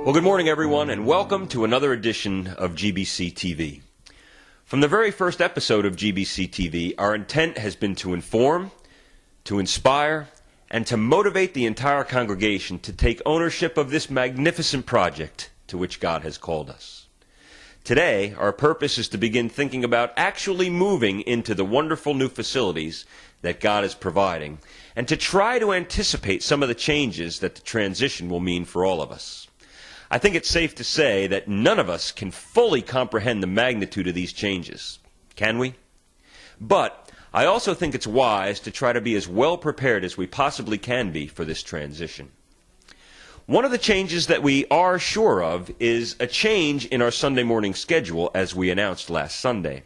Well, good morning, everyone, and welcome to another edition of GBC TV. From the very first episode of GBC TV, our intent has been to inform, to inspire, and to motivate the entire congregation to take ownership of this magnificent project to which God has called us. Today, our purpose is to begin thinking about actually moving into the wonderful new facilities that God is providing, and to try to anticipate some of the changes that the transition will mean for all of us. I think it's safe to say that none of us can fully comprehend the magnitude of these changes. Can we? But I also think it's wise to try to be as well prepared as we possibly can be for this transition. One of the changes that we are sure of is a change in our Sunday morning schedule, as we announced last Sunday.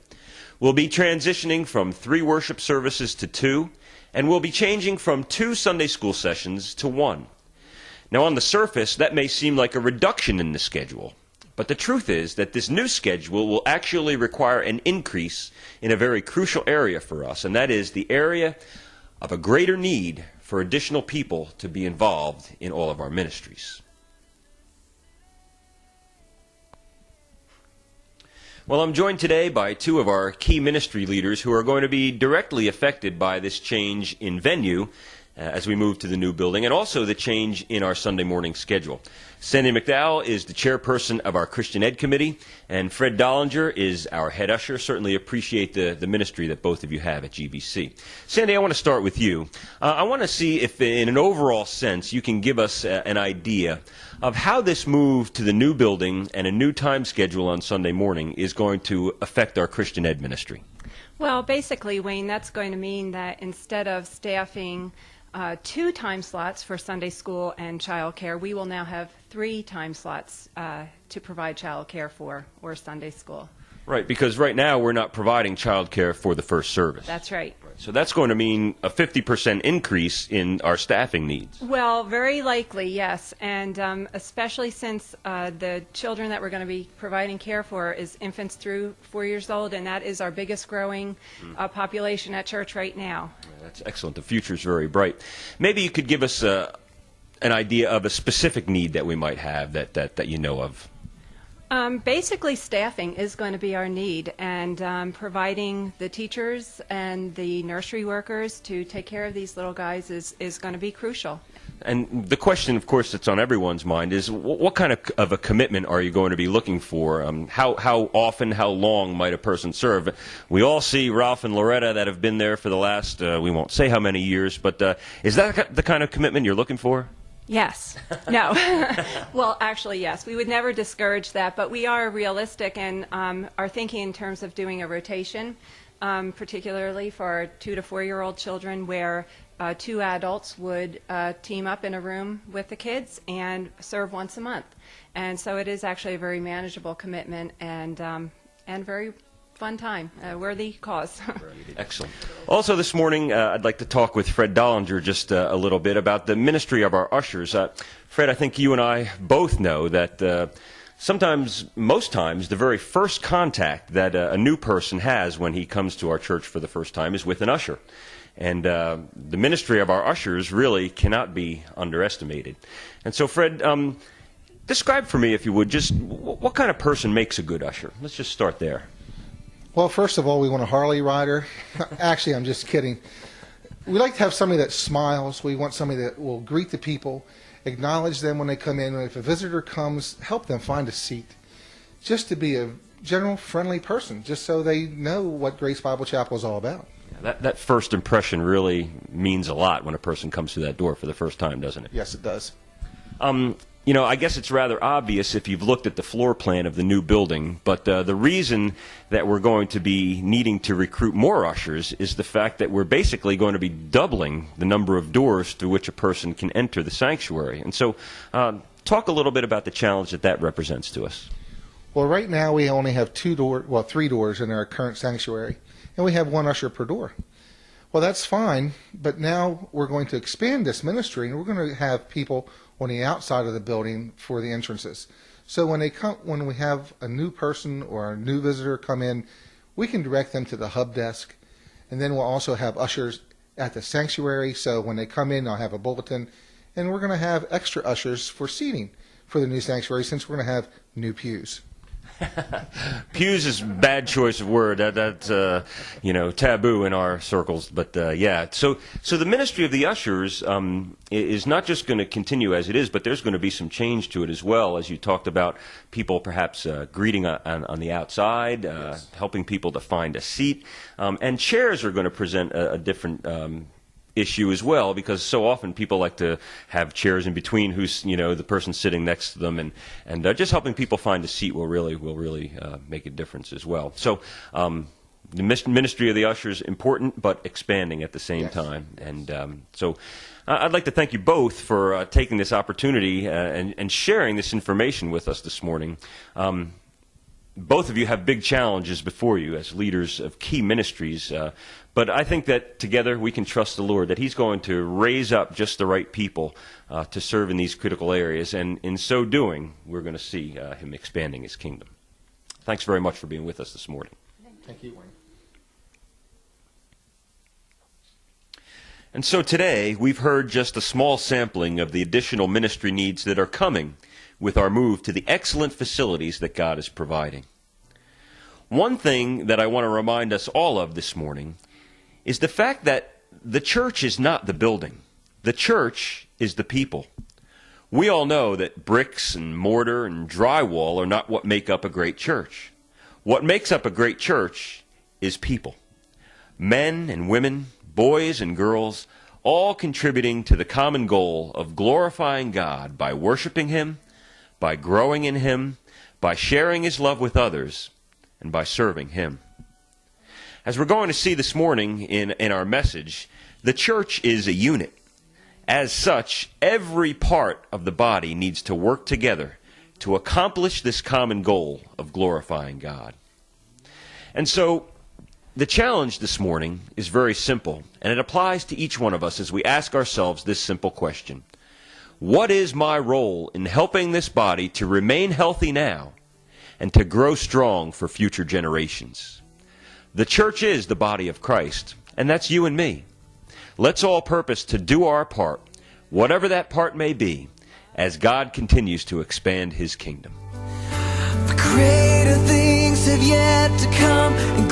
We'll be transitioning from 3 worship services to 2, and we'll be changing from 2 Sunday school sessions to 1. Now, on the surface, that may seem like a reduction in the schedule, but the truth is that this new schedule will actually require an increase in a very crucial area for us, and that is the area of a greater need for additional people to be involved in all of our ministries. Well, I'm joined today by 2 of our key ministry leaders who are going to be directly affected by this change in venue as we move to the new building, and also the change in our Sunday morning schedule. Sandy McDowell is the chairperson of our Christian Ed Committee, and Fred Dollenger is our head usher. Certainly appreciate the ministry that both of you have at GBC. Sandy, I want to start with you. I want to see if, in an overall sense, you can give us an idea of how this move to the new building and a new time schedule on Sunday morning is going to affect our Christian Ed ministry. Well, basically, Wayne, that's going to mean that instead of staffing 2 time slots for Sunday school and child care, we will now have 3 time slots to provide child care for, or Sunday school. Right, because right now we're not providing child care for the first service. That's right. So that's going to mean a 50% increase in our staffing needs. Well, very likely, yes, and especially since the children that we're going to be providing care for is infants through 4 years old, and that is our biggest growing population at church right now. That's excellent. The future is very bright. Maybe you could give us an idea of a specific need that we might have that you know of. Basically, staffing is going to be our need, and providing the teachers and the nursery workers to take care of these little guys is going to be crucial. And the question, of course, that's on everyone's mind is what kind of a commitment are you going to be looking for? How often, how long might a person serve? We all see Ralph and Loretta that have been there for the last, we won't say how many years, but is that the kind of commitment you're looking for? Yes. No. Well, actually, yes. We would never discourage that, but we are realistic and are thinking in terms of doing a rotation, particularly for our 2 to 4-year-old children, where 2 adults would team up in a room with the kids and serve once a month. And so it is actually a very manageable commitment and very fun time, worthy cause. Excellent. Also this morning, I'd like to talk with Fred Dollenger just a little bit about the ministry of our ushers. Fred, I think you and I both know that sometimes, most times, the very first contact that a new person has when he comes to our church for the first time is with an usher. And the ministry of our ushers really cannot be underestimated. And so, Fred, describe for me, if you would, just what kind of person makes a good usher? Let's just start there. Well, first of all, we want a Harley rider. Actually, I'm just kidding. We like to have somebody that smiles. We want somebody that will greet the people, acknowledge them when they come in. If a visitor comes, help them find a seat. Just to be a general, friendly person, just so they know what Grace Bible Chapel is all about. Yeah, that first impression really means a lot when a person comes through that door for the first time, doesn't it? Yes, it does. You know, I guess it's rather obvious if you've looked at the floor plan of the new building, but the reason that we're going to be needing to recruit more ushers is the fact that we're basically going to be doubling the number of doors through which a person can enter the sanctuary. And so talk a little bit about the challenge that represents to us. Well, right now we only have 3 doors in our current sanctuary, and we have 1 usher per door. Well, that's fine, but now we're going to expand this ministry, and we're going to have people on the outside of the building for the entrances. So when we have a new person or a new visitor come in, we can direct them to the hub desk, and then we'll also have ushers at the sanctuary. So when they come in, I'll have a bulletin, and we're going to have extra ushers for seating for the new sanctuary since we're going to have new pews. Pews is a bad choice of word. That's taboo in our circles. But yeah, so the ministry of the ushers is not just going to continue as it is, but there's going to be some change to it as well, as you talked about people perhaps greeting on the outside, Yes. helping people to find a seat, and chairs are going to present a different issue as well, because so often people like to have chairs in between who's the person sitting next to them, and just helping people find a seat will really make a difference as well. So the ministry of the ushers important, but expanding at the same Yes. time. And so I'd like to thank you both for taking this opportunity and sharing this information with us this morning. Both of you have big challenges before you as leaders of key ministries, but I think that together we can trust the Lord, that He's going to raise up just the right people to serve in these critical areas, and in so doing, we're going to see Him expanding His kingdom. Thanks very much for being with us this morning. Thank you, Wayne. And so today, we've heard just a small sampling of the additional ministry needs that are coming with our move to the excellent facilities that God is providing. One thing that I want to remind us all of this morning is the fact that the church is not the building. The church is the people. We all know that bricks and mortar and drywall are not what make up a great church. What makes up a great church is people. Men and women, boys and girls, all contributing to the common goal of glorifying God by worshiping Him, by growing in Him, by sharing His love with others, and by serving Him. As we're going to see this morning in our message, the church is a unit. As such, every part of the body needs to work together to accomplish this common goal of glorifying God. And so, the challenge this morning is very simple, and it applies to each one of us as we ask ourselves this simple question. What is my role in helping this body to remain healthy now and to grow strong for future generations? The church is the body of Christ, and that's you and me. Let's all purpose to do our part, whatever that part may be, as God continues to expand His kingdom. For greater things have yet to come.